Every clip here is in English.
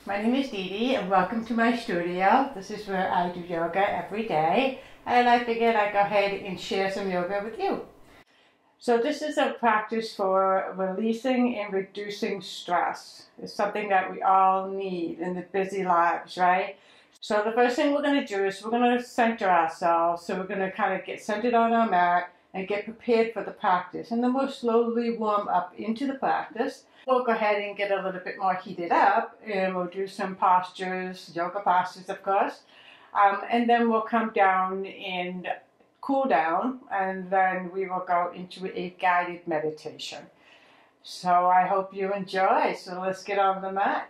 My name is Dee Dee and welcome to my studio. This is where I do yoga every day, and I figured I'd go ahead and share some yoga with you. So this is a practice for releasing and reducing stress. It's something that we all need in the busy lives, right? So the first thing we're going to do is we're going to center ourselves. So we're going to kind of get centered on our mat and get prepared for the practice. And then we'll slowly warm up into the practice. We'll go ahead and get a little bit more heated up, and we'll do some postures, yoga postures of course. And then we'll come down and cool down, and then we will go into a guided meditation. So I hope you enjoy. So let's get on the mat.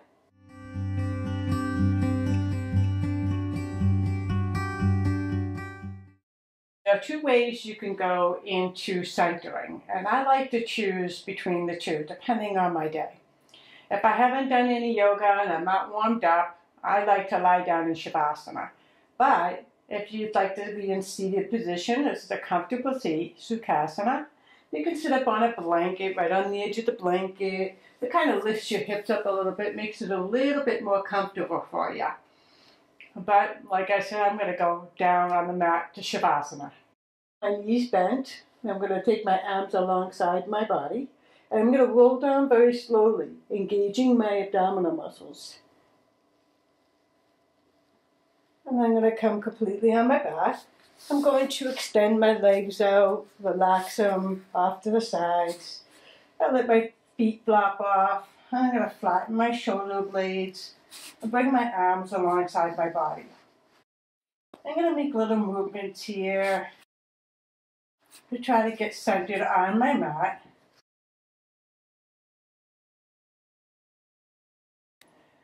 There are two ways you can go into centering, and I like to choose between the two depending on my day. If I haven't done any yoga and I'm not warmed up, I like to lie down in Shavasana. But if you'd like to be in seated position, this is a comfortable seat, Sukhasana. You can sit up on a blanket, right on the edge of the blanket. It kind of lifts your hips up a little bit, makes it a little bit more comfortable for you. But like I said, I'm going to go down on the mat to Shavasana. My knees bent, and I'm going to take my arms alongside my body, and I'm going to roll down very slowly, engaging my abdominal muscles. And I'm going to come completely on my back. I'm going to extend my legs out, relax them off to the sides. I let my feet flop off. I'm going to flatten my shoulder blades and bring my arms alongside my body. I'm going to make little movements here to try to get centered on my mat.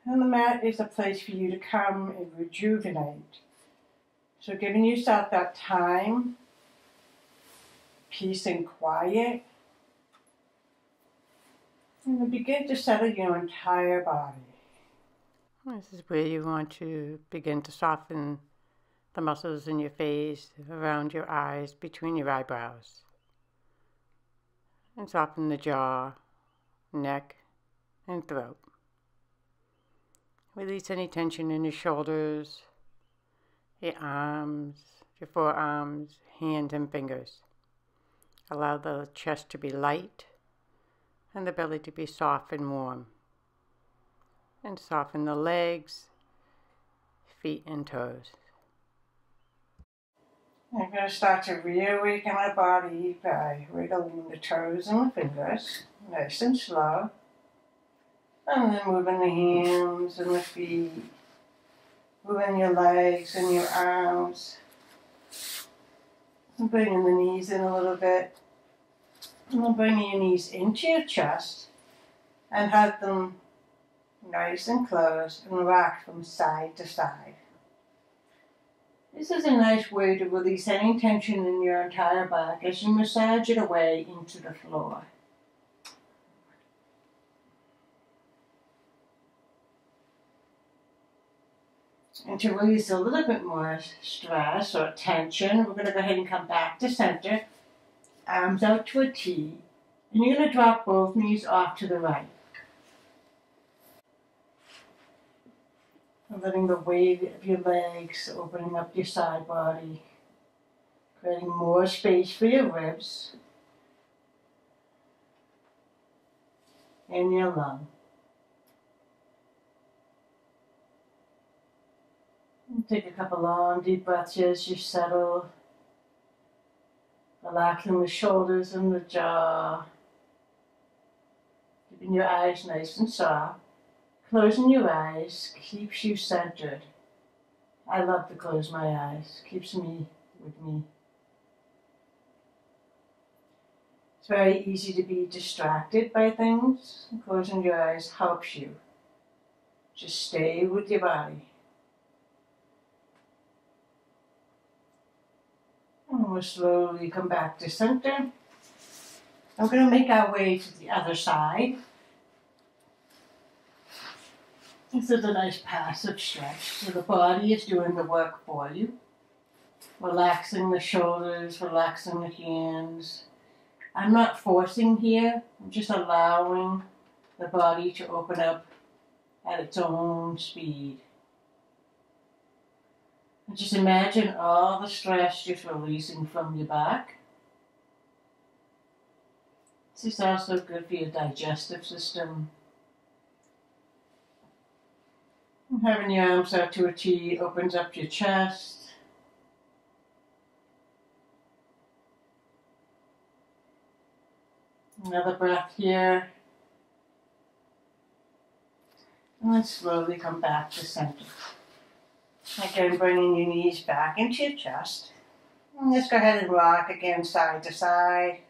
And the mat is a place for you to come and rejuvenate. So giving yourself that time, peace and quiet, and then begin to settle your entire body. This is where you want to begin to soften the muscles in your face, around your eyes, between your eyebrows. And soften the jaw, neck, and throat. Release any tension in your shoulders, your arms, your forearms, hands, and fingers. Allow the chest to be light and the belly to be soft and warm. And soften the legs, feet, and toes. I'm going to start to reawaken my body by wiggling the toes and the fingers, nice and slow. And then moving the hands and the feet, moving your legs and your arms. And bringing the knees in a little bit. And then bringing your knees into your chest and have them nice and closed and rock from side to side. This is a nice way to release any tension in your entire back as you massage it away into the floor. And to release a little bit more stress or tension, we're going to go ahead and come back to center, arms out to a T, and you're going to drop both knees off to the right. And letting the weight of your legs opening up your side body, creating more space for your ribs and your lung. And take a couple long deep breaths here as you settle, relaxing the shoulders and the jaw, keeping your eyes nice and soft. Closing your eyes keeps you centered. I love to close my eyes. Keeps me with me. It's very easy to be distracted by things. Closing your eyes helps you. Just stay with your body. And we'll slowly come back to center. I'm going to make our way to the other side. This is a nice passive stretch, so the body is doing the work for you. Relaxing the shoulders, relaxing the hands. I'm not forcing here, I'm just allowing the body to open up at its own speed. And just imagine all the stress just releasing from your back. This is also good for your digestive system. And having your arms out to a T opens up your chest. Another breath here. And then slowly come back to center. Again, bringing your knees back into your chest. And just go ahead and rock again side to side.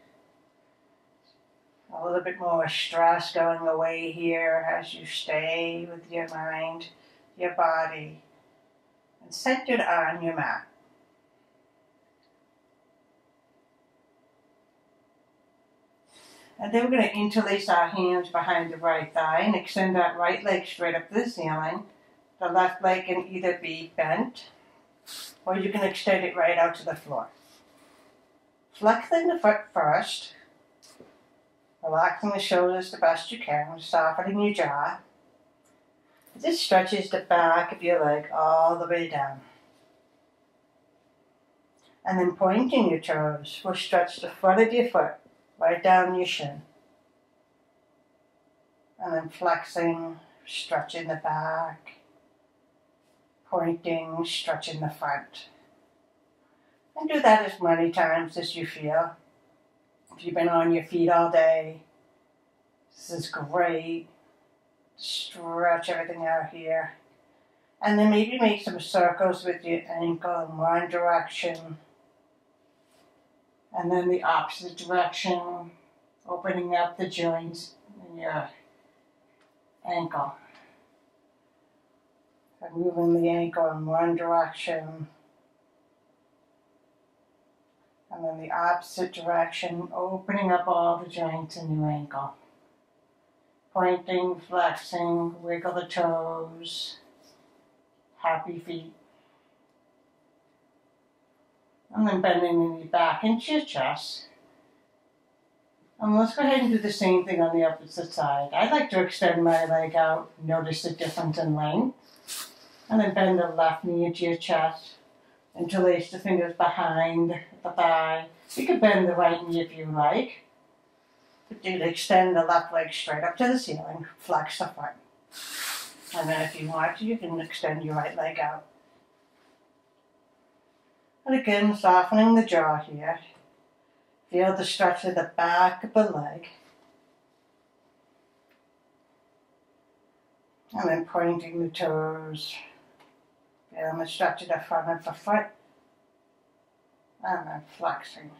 A little bit more stress going away here as you stay with your mind, your body, and centered on your mat. And then we're going to interlace our hands behind the right thigh and extend that right leg straight up to the ceiling. The left leg can either be bent or you can extend it right out to the floor. Flexing the foot first, relaxing the shoulders the best you can, softening your jaw. This stretches the back of your leg all the way down. And then pointing your toes will stretch the front of your foot right down your shin. And then flexing, stretching the back, pointing, stretching the front. And do that as many times as you feel. If you've been on your feet all day, this is great. Stretch everything out here. And then maybe make some circles with your ankle in one direction. And then the opposite direction, opening up the joints in your ankle. And moving the ankle in one direction. And then the opposite direction, opening up all the joints in your ankle. Pointing, flexing, wiggle the toes. Happy feet. And then bending the knee back into your chest. And let's go ahead and do the same thing on the opposite side. I like to extend my leg out, notice the difference in length. And then bend the left knee into your chest. Interlace the fingers behind the thigh. You can bend the right knee if you like. But do extend the left leg straight up to the ceiling. Flex the front. And then if you want to, you can extend your right leg out. And again, softening the jaw here. Feel the stretch of the back of the leg. And then pointing the toes. Feel the stretch of the front of the foot. And then flexing.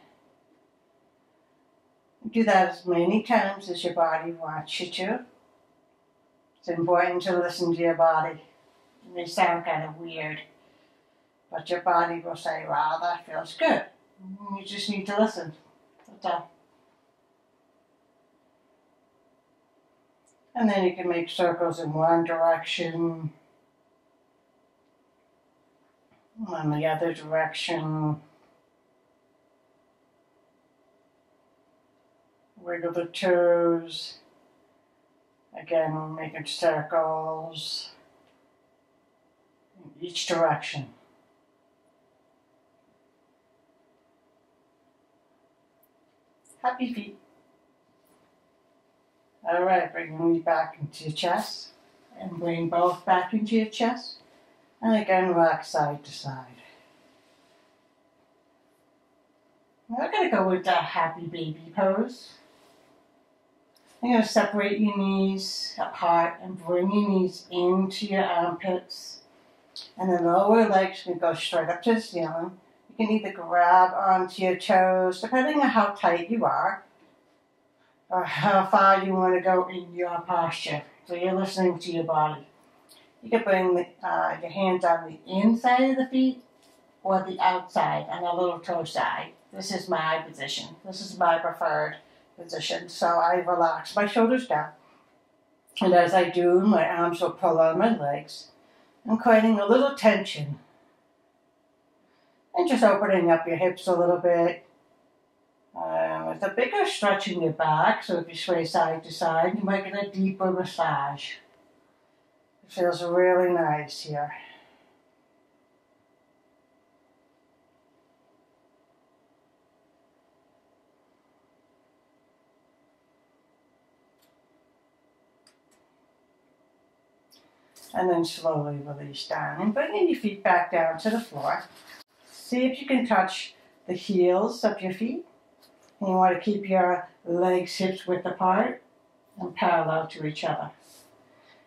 Do that as many times as your body wants you to. It's important to listen to your body. It may sound kind of weird. But your body will say, wow, that feels good. You just need to listen. That's all. And then you can make circles in one direction. And the other direction. Wiggle the toes. Again, making circles in each direction. Happy feet. Alright, bring your knee back into your chest. And bring both back into your chest. And again, rock side to side. We're going to go with that happy baby pose. I'm going to separate your knees apart and bring your knees into your armpits. And the lower legs can go straight up to the ceiling. You can either grab onto your toes, depending on how tight you are, or how far you want to go in your posture. So you're listening to your body. You can bring your hands on the inside of the feet or the outside on the little toe side. This is my position. This is my preferred position. So I relax my shoulders down. And as I do, my arms will pull on my legs. I'm creating a little tension. And just opening up your hips a little bit. With a bigger stretch in your back, so if you sway side to side, you might get a deeper massage. Feels really nice here. And then slowly release down and bringing your feet back down to the floor. See if you can touch the heels of your feet. And you want to keep your legs hips width apart and parallel to each other.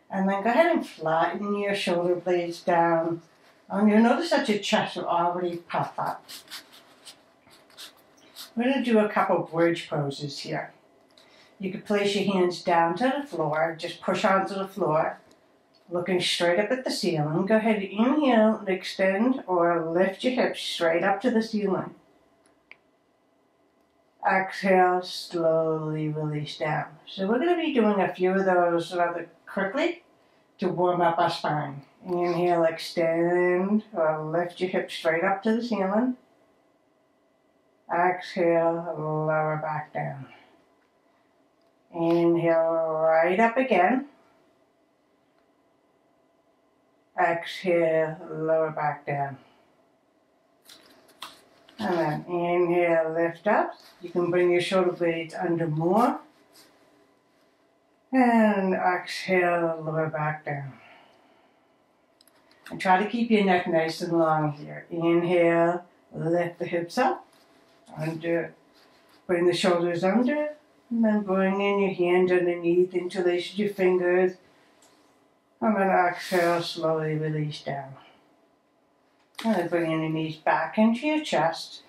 And then go ahead and flatten your shoulder blades down. And you'll notice that your chest will already puff up. We're going to do a couple bridge poses here. You can place your hands down to the floor, just push onto the floor, looking straight up at the ceiling. Go ahead and inhale and extend or lift your hips straight up to the ceiling. Exhale, slowly release down. So we're going to be doing a few of those rather quickly to warm up our spine. Inhale, extend or lift your hips straight up to the ceiling. Exhale, lower back down. Inhale, right up again. Exhale, lower back down. And then inhale, lift up. You can bring your shoulder blades under more. And exhale, lower back down. And try to keep your neck nice and long here. Inhale, lift the hips up. Under. Bring the shoulders under. And then bring in your hand underneath, interlace your fingers. And then exhale, slowly release down. And then bring your knees back into your chest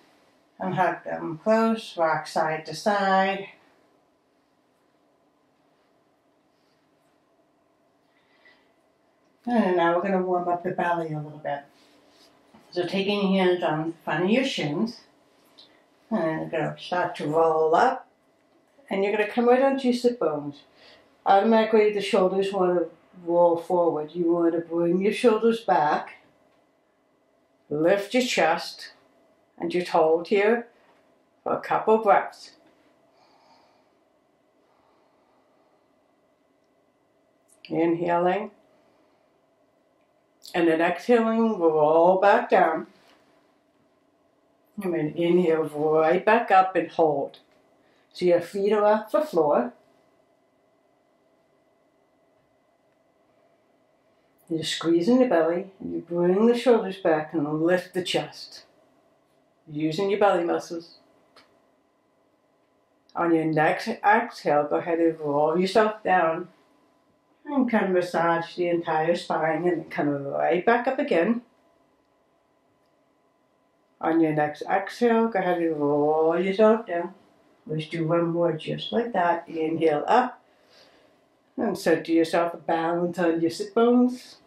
and hug them close, rock side to side. And now we're going to warm up the belly a little bit. So taking your hands on the front of your shins, and you're going to start to roll up, and you're going to come right onto your sit bones. Automatically the shoulders want to roll forward. You want to bring your shoulders back. Lift your chest and just hold here for a couple breaths. Inhaling and then exhaling, roll back down. And then inhale right back up and hold. So your feet are off the floor. You're squeezing the belly, and you bring the shoulders back and lift the chest. Using your belly muscles. On your next exhale, go ahead and roll yourself down and kind of massage the entire spine and then come right back up again. On your next exhale, go ahead and roll yourself down. Let's do one more just like that. Inhale up. And center yourself a balance on your sit bones.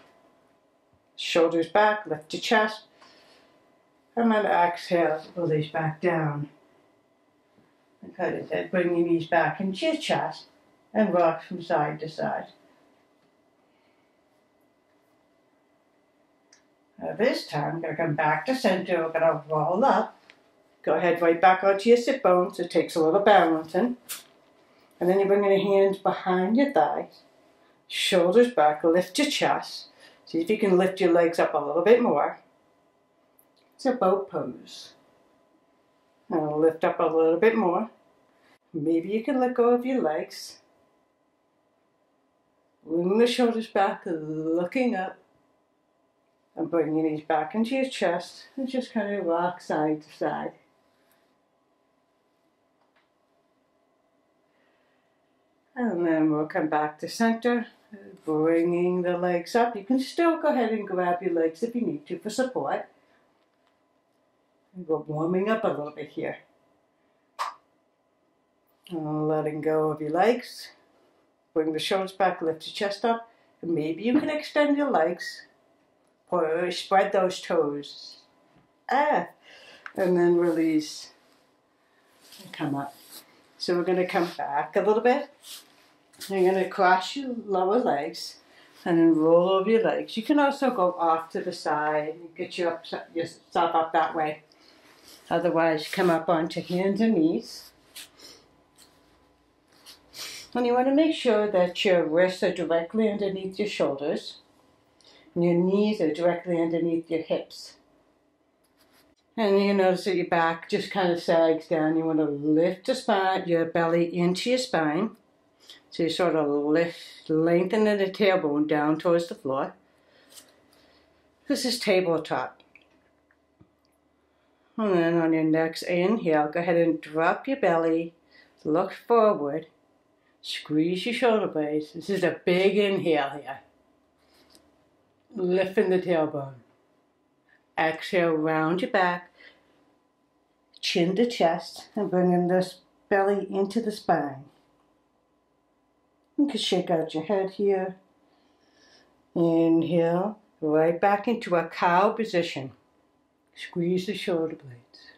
Shoulders back, lift your chest. And then exhale, release back down. And cut it then. Bring your knees back into your chest and rock from side to side. Now this time, we're going to come back to center. We're going to roll up. Go ahead right back onto your sit bones. It takes a little balancing. And then you bring your hands behind your thighs. Shoulders back, lift your chest. See if you can lift your legs up a little bit more. It's a boat pose. Now lift up a little bit more. Maybe you can let go of your legs. Bring the shoulders back, looking up. And bring your knees back into your chest and just kind of rock side to side. And then we'll come back to center, bringing the legs up. You can still go ahead and grab your legs if you need to for support. We're warming up a little bit here. And letting go of your legs. Bring the shoulders back, lift your chest up. And maybe you can extend your legs. Or spread those toes. And then release. And come up. So we're going to come back a little bit. You're going to cross your lower legs and then roll over your legs. You can also go off to the side and get yourself up that way. Otherwise, come up onto hands and knees. And you want to make sure that your wrists are directly underneath your shoulders. And your knees are directly underneath your hips. And you notice that your back just kind of sags down. You want to lift the spine, your belly into your spine. So you sort of lengthen the tailbone down towards the floor. This is tabletop. And then on your next inhale, go ahead and drop your belly, look forward, squeeze your shoulder blades. This is a big inhale here. Lifting the tailbone. Exhale, round your back, chin to chest, and bringing this belly into the spine. You can shake out your head here. Inhale, right back into a cow position. Squeeze the shoulder blades.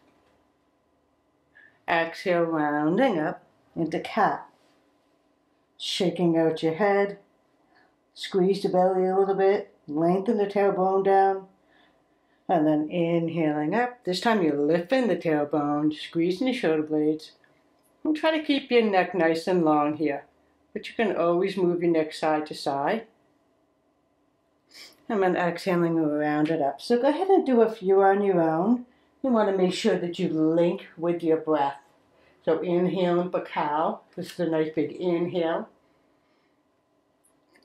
Exhale, rounding up into cat. Shaking out your head. Squeeze the belly a little bit. Lengthen the tailbone down. And then inhaling up. This time you're lifting the tailbone, squeezing the shoulder blades. And try to keep your neck nice and long here. But you can always move your neck side to side. And then exhaling, round it up. So go ahead and do a few on your own. You want to make sure that you link with your breath. So inhaling for cow. This is a nice big inhale.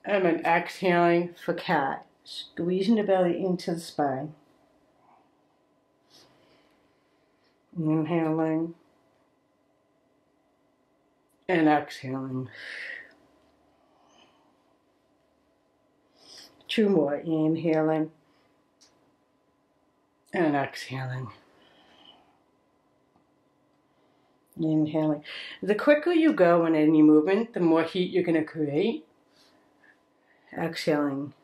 And then exhaling for cat. Squeezing the belly into the spine. Inhaling and exhaling. 2 more. Inhaling and exhaling. Inhaling. The quicker you go in any movement, the more heat you're going to create. Exhaling.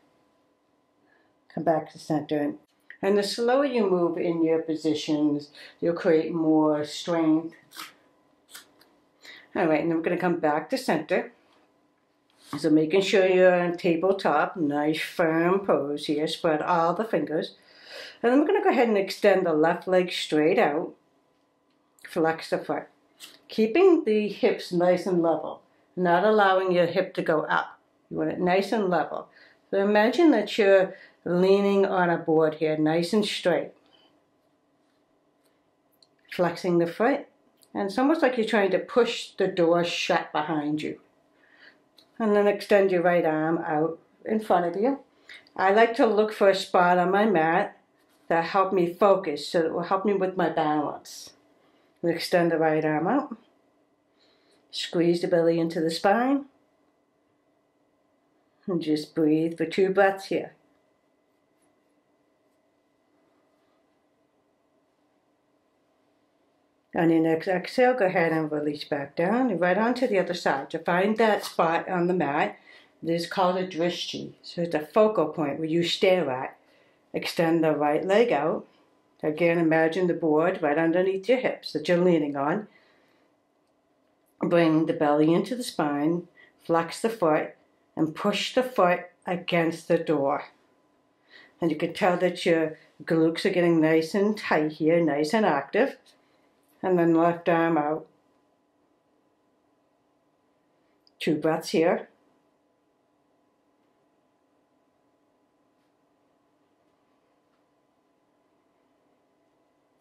Come back to center. And the slower you move in your positions, you'll create more strength. All right, and then we're going to come back to center. So making sure you're on tabletop, nice firm pose here, spread all the fingers. And then we're going to go ahead and extend the left leg straight out, flex the foot. Keeping the hips nice and level, not allowing your hip to go up. You want it nice and level. So imagine that you're leaning on a board here, nice and straight. Flexing the foot, and it's almost like you're trying to push the door shut behind you. And then extend your right arm out in front of you. I like to look for a spot on my mat that help me focus, so it will help me with my balance. And extend the right arm out. Squeeze the belly into the spine. And just breathe for 2 breaths here. On your next exhale, go ahead and release back down and right onto the other side. To find that spot on the mat, this is called a drishti. So it's a focal point where you stare at. Extend the right leg out. Again, imagine the board right underneath your hips that you're leaning on. Bring the belly into the spine, flex the foot, and push the foot against the door. And you can tell that your glutes are getting nice and tight here, nice and active. And then left arm out. 2 breaths here.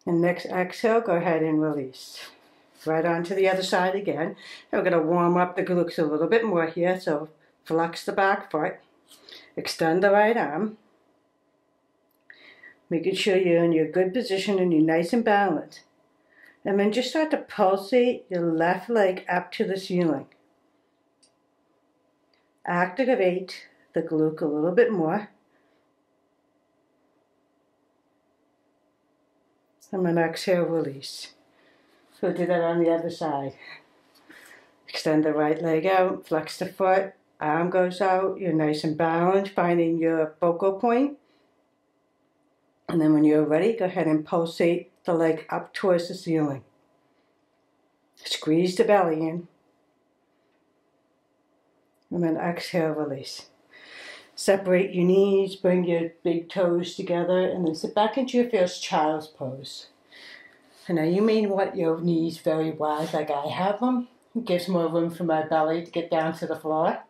And next exhale, go ahead and release. Right onto the other side again. And we're going to warm up the glutes a little bit more here. So flex the back foot. Extend the right arm. Making sure you're in your good position and you're nice and balanced. And then just start to pulsate your left leg up to the ceiling. Activate the glute a little bit more. And then exhale, release. So do that on the other side. Extend the right leg out, flex the foot, arm goes out, you're nice and balanced, finding your focal point. And then when you're ready, go ahead and pulsate the leg up towards the ceiling. Squeeze the belly in. And then exhale, release. Separate your knees, bring your big toes together, and then sit back into your first child's pose. And now you may want your knees very wide like I have them. It gives more room for my belly to get down to the floor.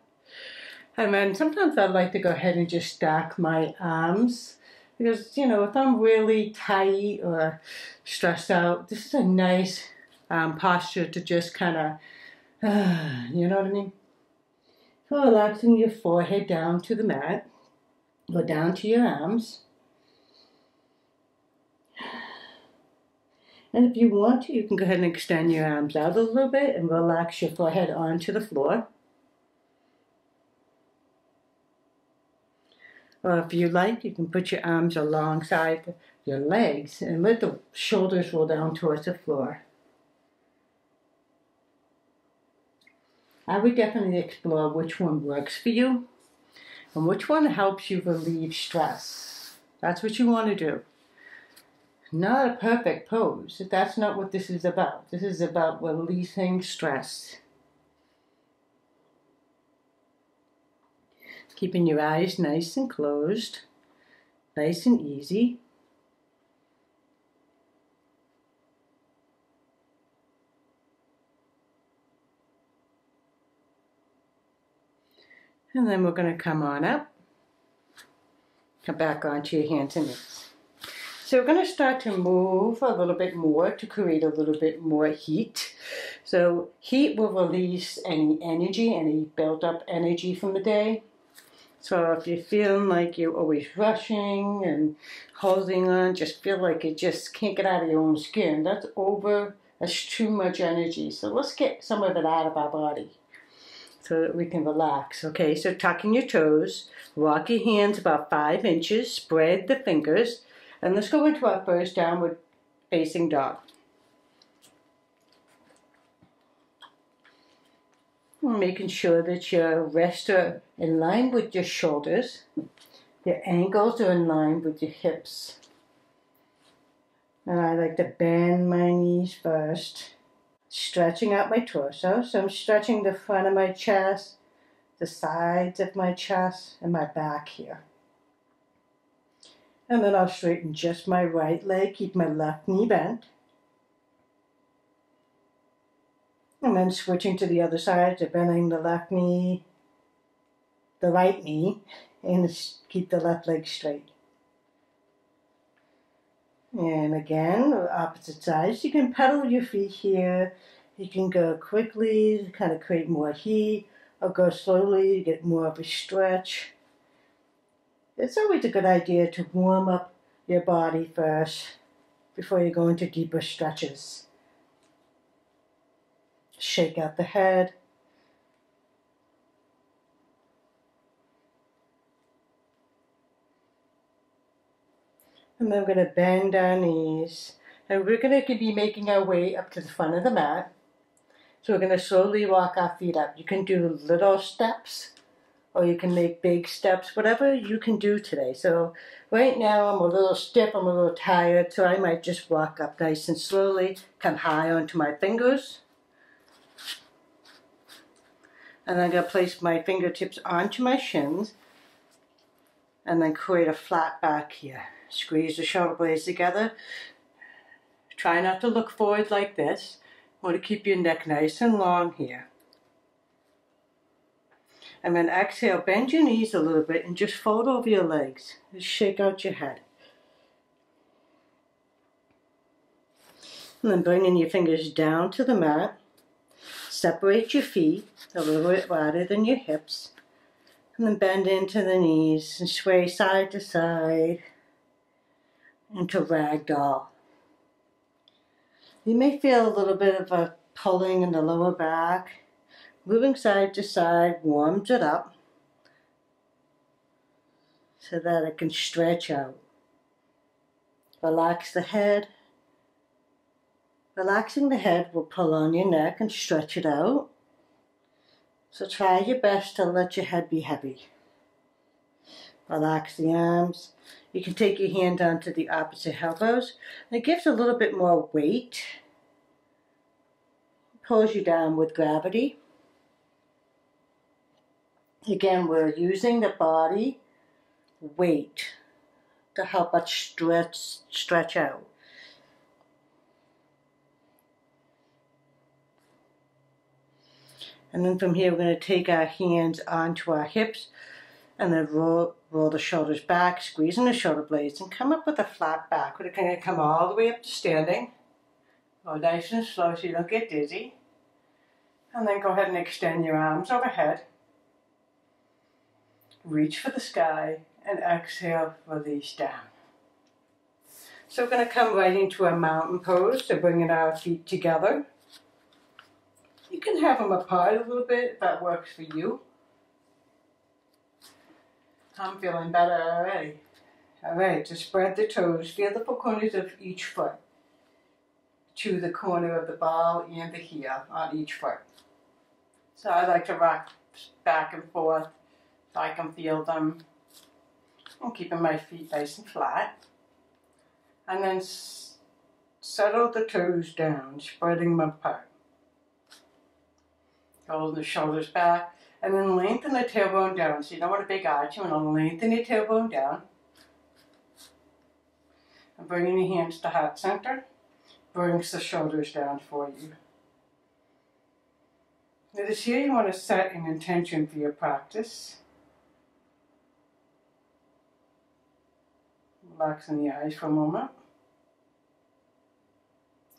And then sometimes I like to go ahead and just stack my arms because, you know, if I'm really tight or stressed out, this is a nice posture to just kind of, you know what I mean? So relaxing your forehead down to the mat, go down to your arms. And if you want to, you can go ahead and extend your arms out a little bit and relax your forehead onto the floor. Or if you like, you can put your arms alongside your legs and let the shoulders roll down towards the floor. I would definitely explore which one works for you and which one helps you relieve stress. That's what you want to do. Not a perfect pose. That's not what this is about. This is about releasing stress. Keeping your eyes nice and closed, nice and easy. And then we're going to come on up, come back onto your hands and knees. So we're going to start to move a little bit more to create a little bit more heat. So heat will release any energy, any built up energy from the day. So if you're feeling like you're always rushing and holding on, just feel like you just can't get out of your own skin, that's too much energy. So let's get some of it out of our body so that we can relax. Okay, so tucking your toes, walk your hands about 5 inches, spread the fingers, and let's go into our first downward facing dog. Making sure that your wrists are in line with your shoulders, your ankles are in line with your hips. And I like to bend my knees first, stretching out my torso. So I'm stretching the front of my chest, the sides of my chest, and my back here. And then I'll straighten just my right leg, keep my left knee bent. And then switching to the other side, so bending the left knee, the right knee, and keep the left leg straight. And again, opposite sides. You can pedal your feet here. You can go quickly to kind of create more heat, or go slowly to get more of a stretch. It's always a good idea to warm up your body first before you go into deeper stretches. Shake out the head. And then we're going to bend our knees. And we're going to be making our way up to the front of the mat. So we're going to slowly walk our feet up. You can do little steps, or you can make big steps, whatever you can do today. So right now I'm a little stiff, I'm a little tired, so I might just walk up nice and slowly, come high onto my fingers. And I'm going to place my fingertips onto my shins, and then create a flat back here. Squeeze the shoulder blades together. Try not to look forward like this. You want to keep your neck nice and long here. And then exhale, bend your knees a little bit and just fold over your legs. Just shake out your head. And then bringing your fingers down to the mat. Separate your feet a little bit wider than your hips. And then bend into the knees and sway side to side into ragdoll. You may feel a little bit of a pulling in the lower back. Moving side to side warms it up so that it can stretch out. Relax the head. Relaxing the head will pull on your neck and stretch it out. So try your best to let your head be heavy. Relax the arms. You can take your hand onto the opposite elbows. It gives a little bit more weight. Pulls you down with gravity. Again, we're using the body weight to help us stretch out. And then from here, we're going to take our hands onto our hips and then roll the shoulders back, squeezing the shoulder blades, and come up with a flat back. We're going to come all the way up to standing. Go nice and slow so you don't get dizzy. And then go ahead and extend your arms overhead. Reach for the sky and exhale, release down. So we're going to come right into a mountain pose, so bringing our feet together. You can have them apart a little bit if that works for you. I'm feeling better already. Alright, so spread the toes. Feel the four corners of each foot to the corner of the ball and the heel on each foot. So I like to rock back and forth so I can feel them. I'm keeping my feet nice and flat. And then settle the toes down, spreading them apart. Hold the shoulders back. And then lengthen the tailbone down. So you don't want a big arch. You want to lengthen your tailbone down. And bringing your hands to heart center brings the shoulders down for you. Notice here you want to set an intention for your practice. Relaxing the eyes for a moment.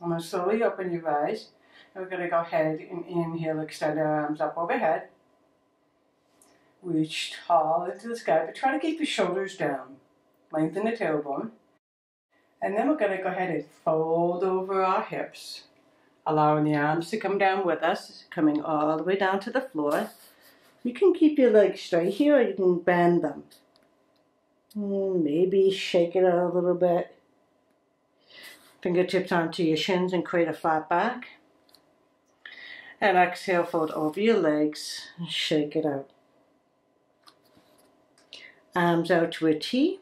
I'm going to slowly open your eyes. And we're going to go ahead and inhale, extend our arms up overhead. Reach tall into the sky, but try to keep your shoulders down. Lengthen the tailbone. And then we're going to go ahead and fold over our hips, allowing the arms to come down with us, coming all the way down to the floor. You can keep your legs straight here, or you can bend them. Maybe shake it out a little bit. Fingertips onto your shins and create a flat back. And exhale, fold over your legs and shake it out. Arms out to a T,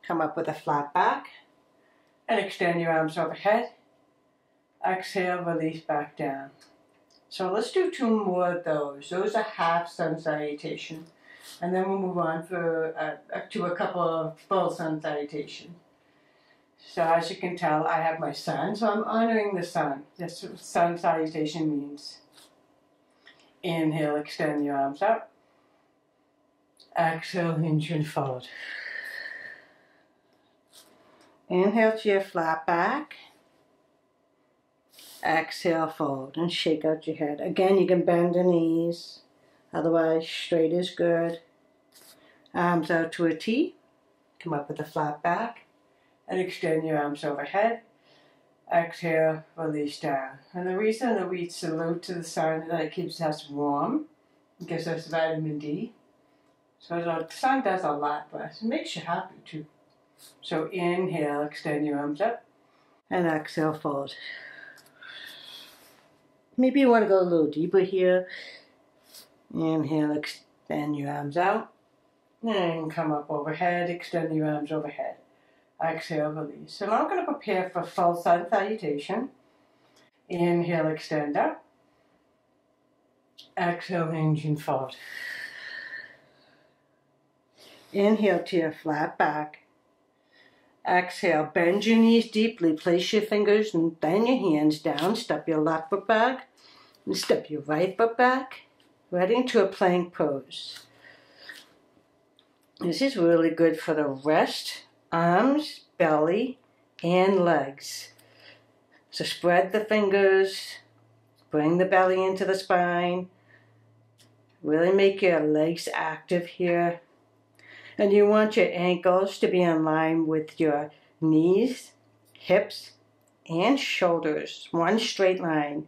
come up with a flat back, and extend your arms overhead. Exhale, release back down. So let's do 2 more of those. Those are half sun salutation. And then we'll move on to a couple of full sun salutation. So as you can tell, I have my sun, so I'm honoring the sun. That's what sun salutation means. Inhale, extend your arms up. Exhale, hinge and fold. Inhale to your flat back. Exhale, fold and shake out your head. Again, you can bend the knees. Otherwise, straight is good. Arms out to a T. Come up with a flat back. And extend your arms overhead. Exhale, release down. And the reason that we salute to the sun is that it keeps us warm. It gives us vitamin D. So the sun does a lot for us. It makes you happy too. So inhale, extend your arms up. And exhale, fold. Maybe you want to go a little deeper here. Inhale, extend your arms out. And come up overhead, extend your arms overhead. Exhale, release. So now I'm going to prepare for full sun salutation. Inhale, extend up. Exhale, hinge and fold. Inhale to your flat back. Exhale, bend your knees deeply. Place your fingers and then your hands down. Step your left foot back and step your right foot back. Right into a plank pose. This is really good for the wrist, arms, belly, and legs. So spread the fingers. Bring the belly into the spine. Really make your legs active here. And you want your ankles to be in line with your knees, hips, and shoulders. One straight line.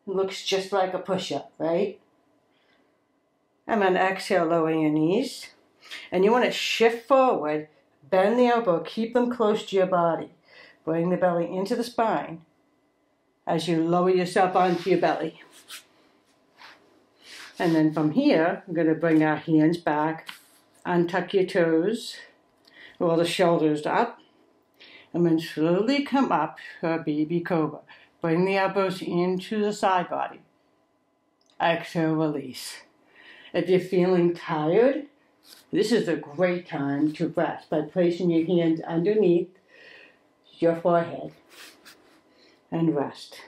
It looks just like a push-up, right? And then exhale, lower your knees. And you want to shift forward, bend the elbow, keep them close to your body. Bring the belly into the spine as you lower yourself onto your belly. And then from here, we're going to bring our hands back. Untuck your toes, roll the shoulders up, and then slowly come up for a baby cobra. Bring the elbows into the side body. Exhale, release. If you're feeling tired, this is a great time to rest by placing your hands underneath your forehead and rest.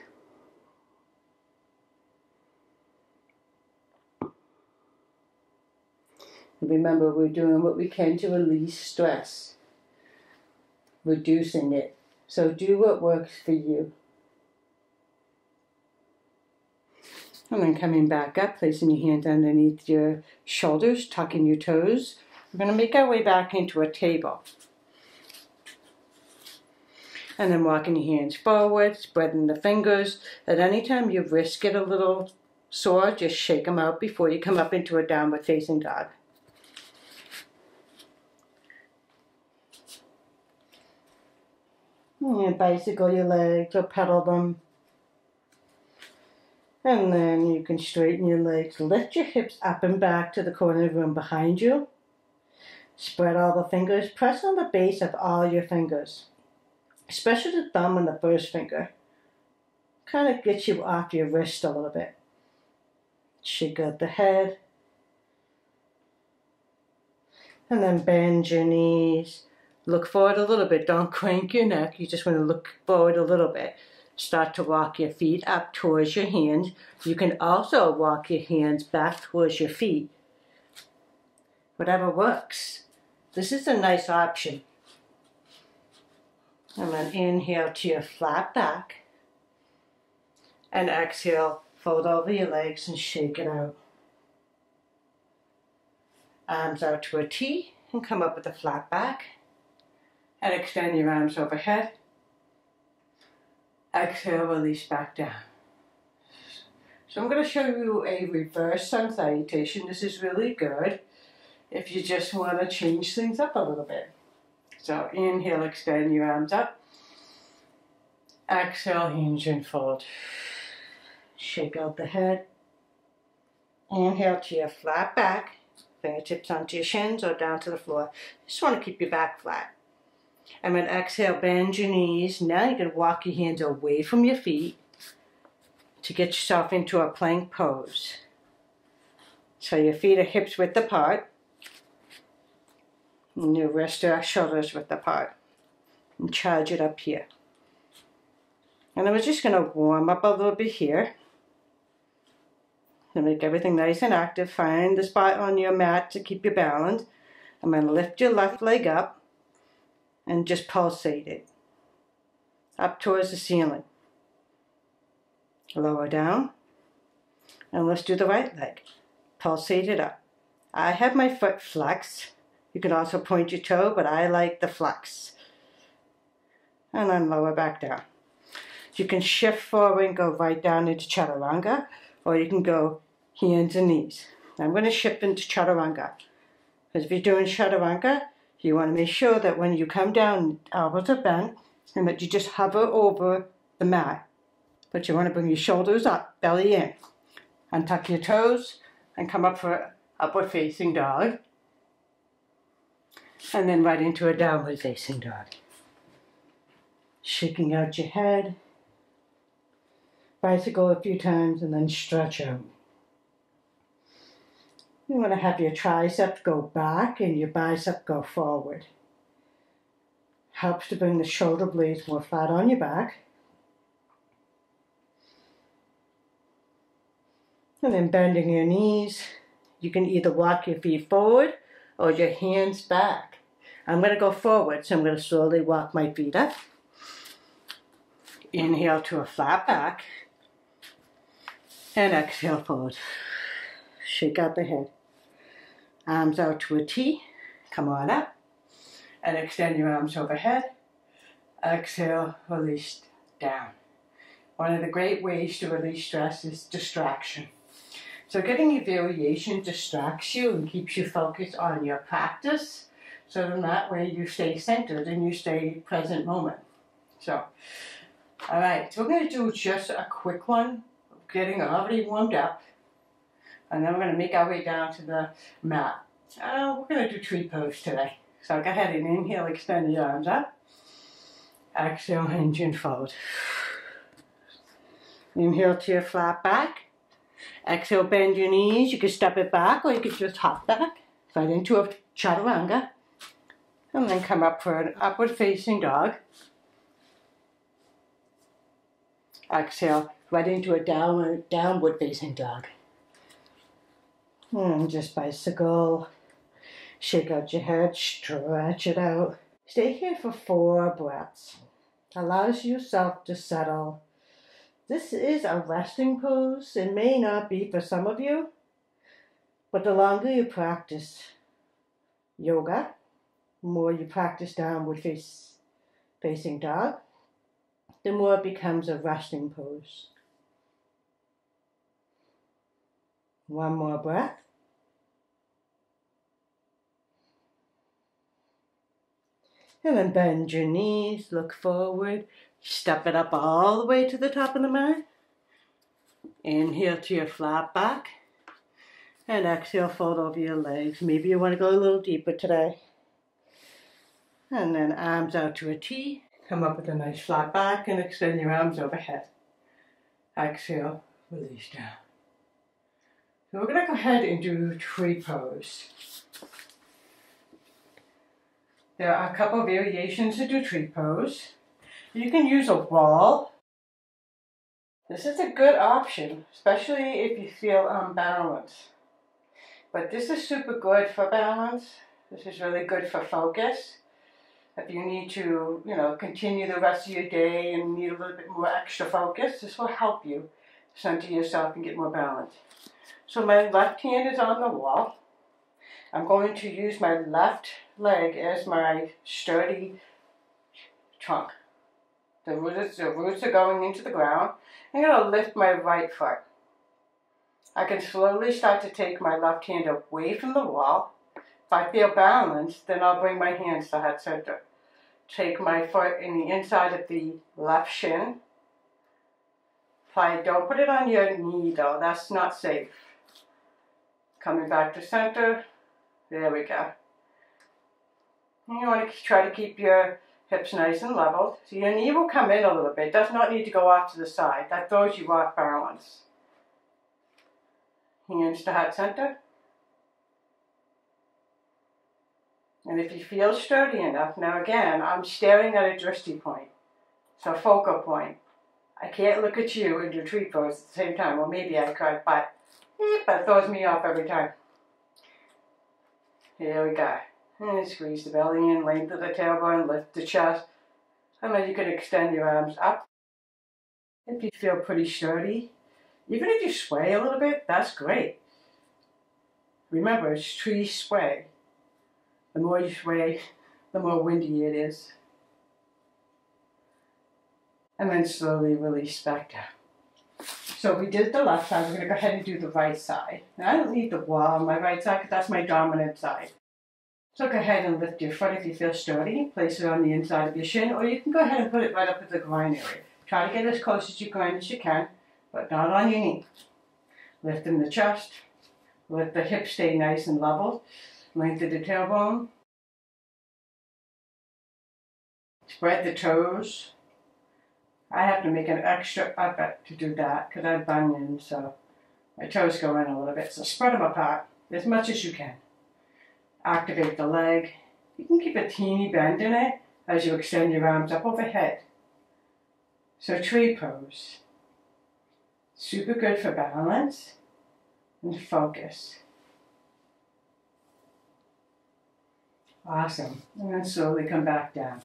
Remember, we're doing what we can to release stress, reducing it. So do what works for you. And then coming back up, placing your hand underneath your shoulders, tucking your toes. We're going to make our way back into a table. And then walking your hands forward, spreading the fingers. At any time your wrists get a little sore, just shake them out before you come up into a downward facing dog. And bicycle your legs or pedal them. And then you can straighten your legs, lift your hips up and back to the corner of the room behind you. Spread all the fingers, press on the base of all your fingers, especially the thumb and the first finger. Kind of gets you off your wrist a little bit. Shake out the head. And then bend your knees. Look forward a little bit. Don't crank your neck. You just want to look forward a little bit. Start to walk your feet up towards your hands. You can also walk your hands back towards your feet. Whatever works. This is a nice option. And then inhale to your flat back. And exhale, fold over your legs and shake it out. Arms out to a T and come up with a flat back. And extend your arms overhead. Exhale, release back down. So I'm going to show you a reverse sun salutation. This is really good if you just want to change things up a little bit. So inhale, extend your arms up. Exhale, hinge and fold. Shake out the head. Inhale to your flat back. Fingertips onto your shins or down to the floor. Just want to keep your back flat. And then exhale, bend your knees. Now you can walk your hands away from your feet to get yourself into a plank pose. So your feet are hips width apart. And your wrists are shoulders width apart. And charge it up here. And then we're just going to warm up a little bit here. To make everything nice and active. Find the spot on your mat to keep you balanced. I'm going to lift your left leg up. And just pulsate it up towards the ceiling. Lower down. And let's do the right leg. Pulsate it up. I have my foot flexed. You can also point your toe, but I like the flex. And then lower back down. You can shift forward and go right down into chaturanga, or you can go hands and knees. I'm going to shift into chaturanga. Because if you're doing chaturanga, you want to make sure that when you come down, elbows are bent, and that you just hover over the mat. But you want to bring your shoulders up, belly in. Untuck your toes, and come up for upward facing dog. And then right into a downward facing dog. Shaking out your head. Bicycle a few times, and then stretch out. You want to have your tricep go back and your bicep go forward. Helps to bring the shoulder blades more flat on your back. And then bending your knees. You can either walk your feet forward or your hands back. I'm going to go forward, so I'm going to slowly walk my feet up. Inhale to a flat back. And exhale forward. Shake out the head. Arms out to a T. Come on up. And extend your arms overhead. Exhale, release down. One of the great ways to release stress is distraction. So getting your variation distracts you and keeps you focused on your practice. So then that way you stay centered and you stay present moment. So, alright, so we're going to do just a quick one. Getting already warmed up. And then we're going to make our way down to the mat. We're going to do tree pose today. So go ahead and inhale, extend your arms up. Exhale, hinge and fold. Inhale to your flat back. Exhale, bend your knees. You can step it back or you can just hop back. Right into a chaturanga. And then come up for an upward facing dog. Exhale, right into a downward facing dog. And just bicycle Shake out your head, stretch it out. Stay here for 4 breaths. Allows yourself to settle. This is a resting pose. It may not be for some of you, but the longer you practice yoga, the more you practice downward facing dog, the more it becomes a resting pose. One more breath. And then bend your knees, look forward, step it up all the way to the top of the mat. Inhale to your flat back. And exhale, fold over your legs. Maybe you want to go a little deeper today. And then arms out to a T. Come up with a nice flat back and extend your arms overhead. Exhale, release down. So we're going to go ahead and do tree pose. There are a couple of variations to do tree pose. You can use a wall. This is a good option, especially if you feel unbalanced. But this is super good for balance. This is really good for focus. If you need to, continue the rest of your day and need a little bit more extra focus, this will help you center yourself and get more balance. So my left hand is on the wall. I'm going to use my left leg as my sturdy trunk. The roots are going into the ground. I'm going to lift my right foot. I can slowly start to take my left hand away from the wall. If I feel balanced, then I'll bring my hands to heart center. Take my foot in the inside of the left shin. Don't put it on your knee though, that's not safe. Coming back to center. There we go. You want to try to keep your hips nice and level. So your knee will come in a little bit. It does not need to go off to the side. That throws you off balance. Hands to heart center. And if you feel sturdy enough, now again, I'm staring at a drishti point. So focal point. I can't look at you and do tree pose at the same time. Well, maybe I could, but that throws me off every time. Here we go. And squeeze the belly in, lengthen the tailbone, lift the chest. And then you can extend your arms up. If you feel pretty sturdy, even if you sway a little bit, that's great. Remember, it's tree sway. The more you sway, the more windy it is. And then slowly release back down. So we did the left side, we're going to go ahead and do the right side. Now I don't need the wall on my right side because that's my dominant side. So go ahead and lift your foot if you feel sturdy, place it on the inside of your shin, or you can go ahead and put it right up at the groin area. Try to get as close as you can as you can, but not on your knee. Lifting the chest, let the hips stay nice and level, lengthen the tailbone. Spread the toes. I have to make an extra effort to do that because I have bunions, so my toes go in a little bit. So spread them apart as much as you can. Activate the leg. You can keep a teeny bend in it as you extend your arms up overhead. So tree pose. Super good for balance and focus. Awesome. And then slowly come back down.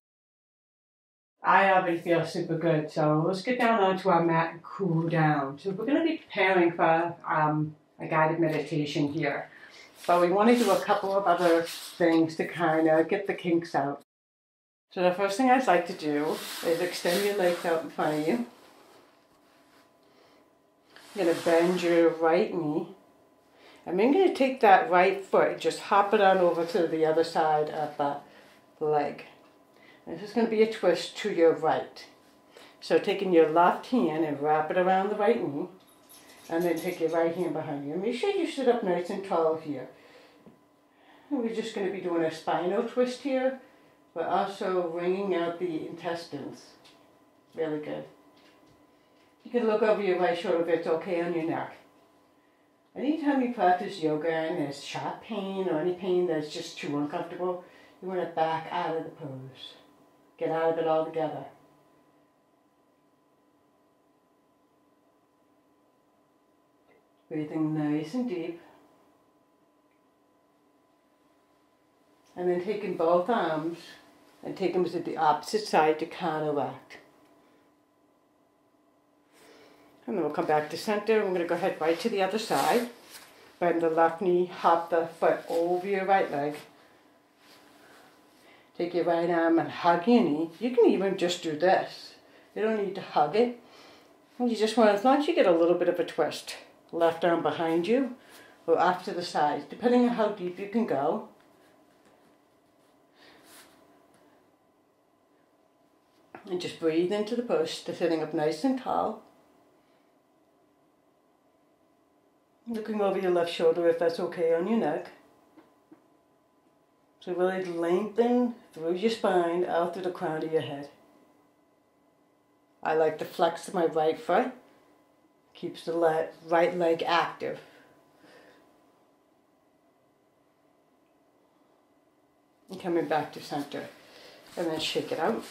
I already feel super good, so let's get down onto our mat and cool down. So we're going to be preparing for a guided meditation here. But we want to do a couple of other things to kind of get the kinks out. So the first thing I'd like to do is extend your legs out in front of you. You're going to bend your right knee. And then you're going to take that right foot and just hop it on over to the other side of the leg. This is going to be a twist to your right. So taking your left hand and wrap it around the right knee. And then take your right hand behind you. Make sure you sit up nice and tall here. And we're just going to be doing a spinal twist here, but also wringing out the intestines. Really good. You can look over your right shoulder if it's okay on your neck. Anytime you practice yoga and there's sharp pain or any pain that's just too uncomfortable, you want to back out of the pose. Get out of it altogether. Breathing nice and deep. And then taking both arms and take them to the opposite side to counteract. And then we'll come back to center. We're going to go ahead right to the other side. Bend the left knee, hop the foot over your right leg. Take your right arm and hug your knee. You can even just do this. You don't need to hug it. And you just want, as long as you get a little bit of a twist. Left arm behind you or off to the side, depending on how deep you can go. And just breathe into the push to sitting up nice and tall. Looking over your left shoulder if that's okay on your neck. So really lengthen through your spine, out through the crown of your head. I like to flex my right foot. Keeps the right leg active. And coming back to center. And then shake it out.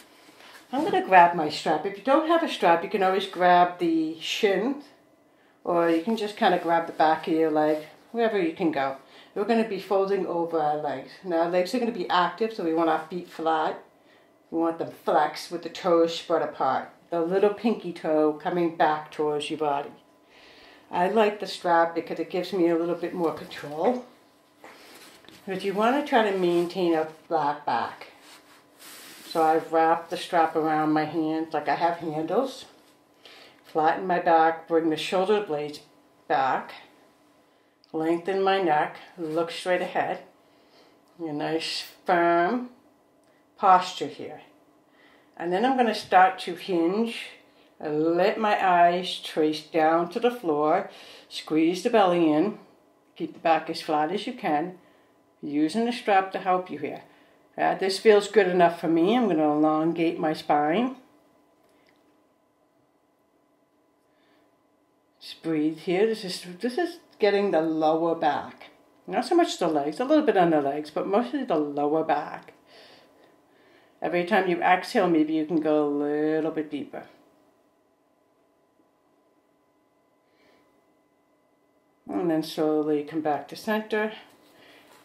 I'm going to grab my strap. If you don't have a strap, you can always grab the shin. Or you can just kind of grab the back of your leg. Wherever you can go. We're going to be folding over our legs. Now our legs are going to be active, so we want our feet flat. We want them flexed with the toes spread apart. The little pinky toe coming back towards your body. I like the strap because it gives me a little bit more control. But you want to try to maintain a flat back. So I've wrapped the strap around my hands like I have handles. Flatten my back, bring the shoulder blades back. Lengthen my neck, look straight ahead. A nice firm posture here. And then I'm going to start to hinge. Let my eyes trace down to the floor. Squeeze the belly in. Keep the back as flat as you can. Using the strap to help you here. This feels good enough for me. I'm going to elongate my spine. Just breathe here. This is getting the lower back. Not so much the legs, a little bit on the legs, but mostly the lower back. Every time you exhale, maybe you can go a little bit deeper. And then slowly come back to center.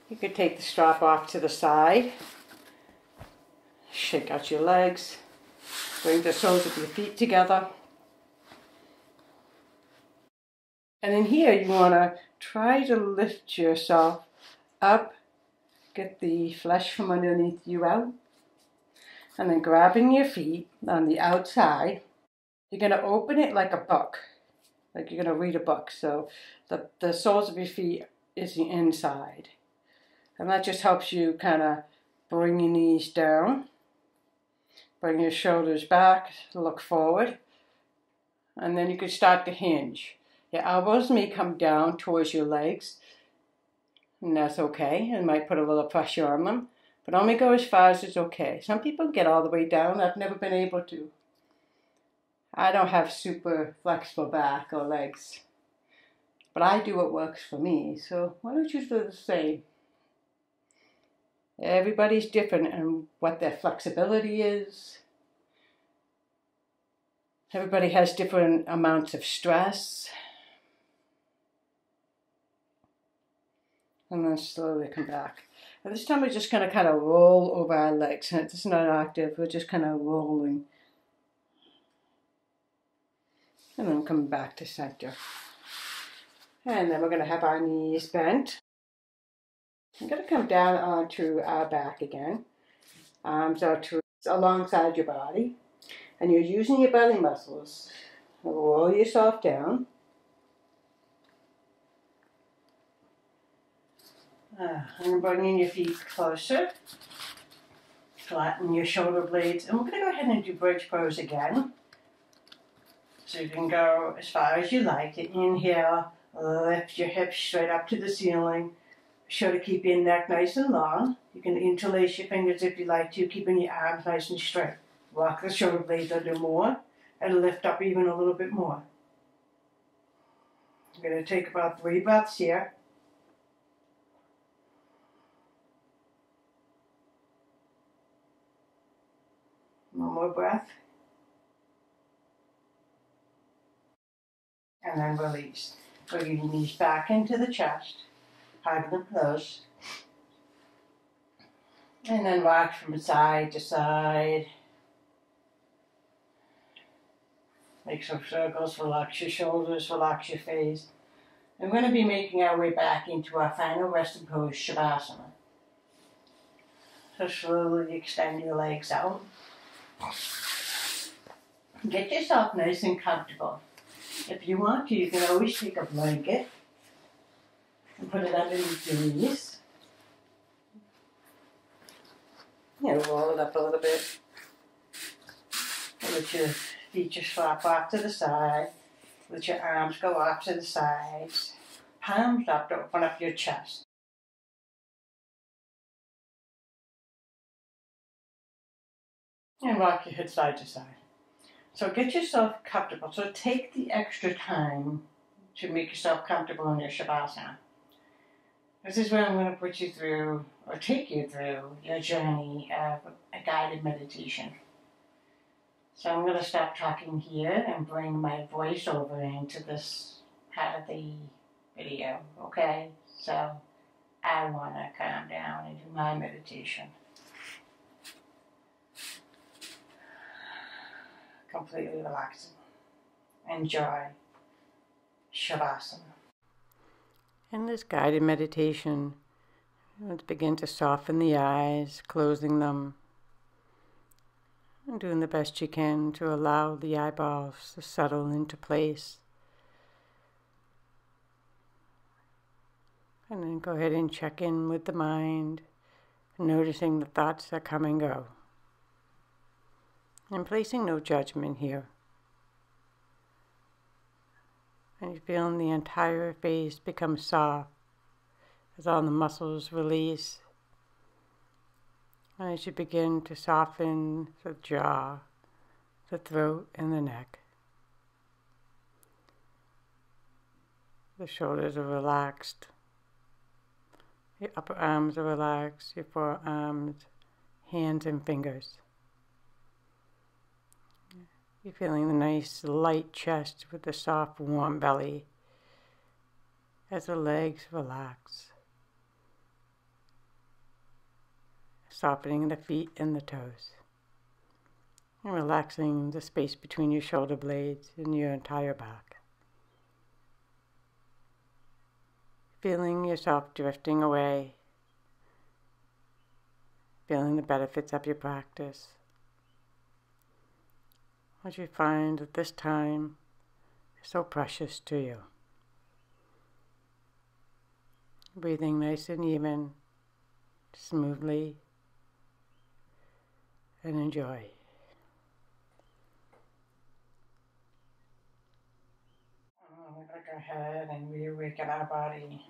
You could take the strap off to the side. Shake out your legs. Bring the soles of your feet together. And in here, you want to try to lift yourself up. Get the flesh from underneath you out. And then grabbing your feet on the outside, you're going to open it like a book. Like you're going to read a book. So the soles of your feet is the inside. And that just helps you kind of bring your knees down. Bring your shoulders back, look forward. And then you can start to hinge. Your elbows may come down towards your legs. And that's okay. It might put a little pressure on them. But only go as far as is okay. Some people get all the way down. I've never been able to. I don't have super flexible back or legs. But I do what works for me. So why don't you do the same? Everybody's different in what their flexibility is. Everybody has different amounts of stress. And then slowly come back. And this time we're just going to kind of roll over our legs. And it's not active, we're just kind of rolling. And then come back to center. And then we're going to have our knees bent. I'm going to come down onto our back again. Arms out to alongside your body. And you're using your belly muscles. Roll yourself down. And bringing your feet closer. Flatten your shoulder blades. And we're going to go ahead and do bridge pose again. So you can go as far as you like. Inhale, lift your hips straight up to the ceiling. Be sure to keep your neck nice and long. You can interlace your fingers if you like to, keeping your arms nice and straight. Rock the shoulder blades under more and lift up even a little bit more. I'm going to take about 3 breaths here. One more breath. And then release. Bring your knees back into the chest. Hug them close. And then rock from side to side. Make some circles, relax your shoulders, relax your face. And we're going to be making our way back into our final resting pose, Shavasana. So slowly extend your legs out. Get yourself nice and comfortable. If you want to, you can always take a blanket and put it underneath your knees. Roll it up a little bit. Let your feet just flop off to the side. Let your arms go off to the sides. Palms up to open up your chest. And rock your head side to side. So get yourself comfortable. So take the extra time to make yourself comfortable in your Shavasana. This is where I'm going to put you through, or take you through, your journey of a guided meditation. So I'm going to stop talking here and bring my voice over into this part of the video, okay? So I want to calm down and do my meditation. Completely relaxing. Enjoy Shavasana. In this guided meditation, let's begin to soften the eyes, closing them, and doing the best you can to allow the eyeballs to settle into place. And then go ahead and check in with the mind, noticing the thoughts that come and go. And placing no judgment here. And you're feeling the entire face become soft as all the muscles release. And as you begin to soften the jaw, the throat, and the neck. The shoulders are relaxed. Your upper arms are relaxed, your forearms, hands, and fingers. You're feeling the nice light chest with the soft warm belly as the legs relax. Softening the feet and the toes. And relaxing the space between your shoulder blades and your entire back. Feeling yourself drifting away. Feeling the benefits of your practice. As you find that this time is so precious to you. Breathing nice and even, smoothly, and enjoy. We're going to go ahead and reawaken our body.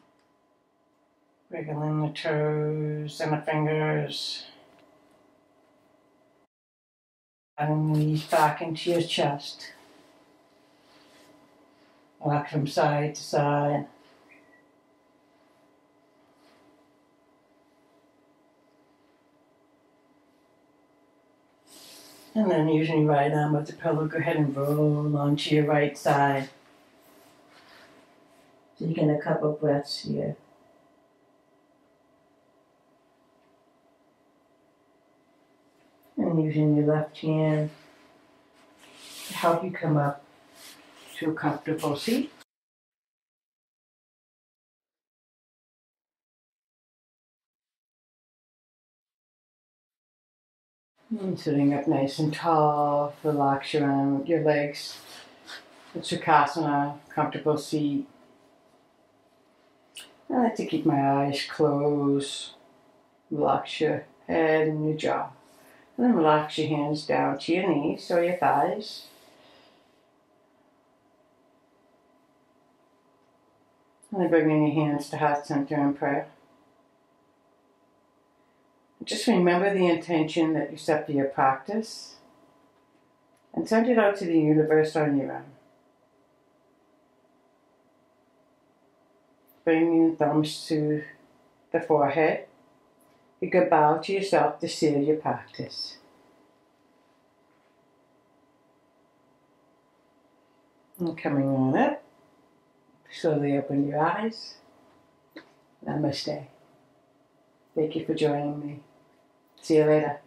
Wiggling the toes and the fingers. And knees back into your chest. Rock from side to side. And then using your right arm as a pillow, go ahead and roll onto your right side. So you get a couple breaths here. And using your left hand to help you come up to a comfortable seat. And sitting up nice and tall, relax your legs. It's Sukhasana, comfortable seat. I like to keep my eyes closed. Relax your head and your jaw. And then relax your hands down to your knees or your thighs. And then bringing your hands to heart center in prayer. Just remember the intention that you set for your practice and send it out to the universe on your own. Bring your thumbs to the forehead. You can bow to yourself to seal your practice. And coming on up, slowly open your eyes. Namaste. Thank you for joining me. See you later.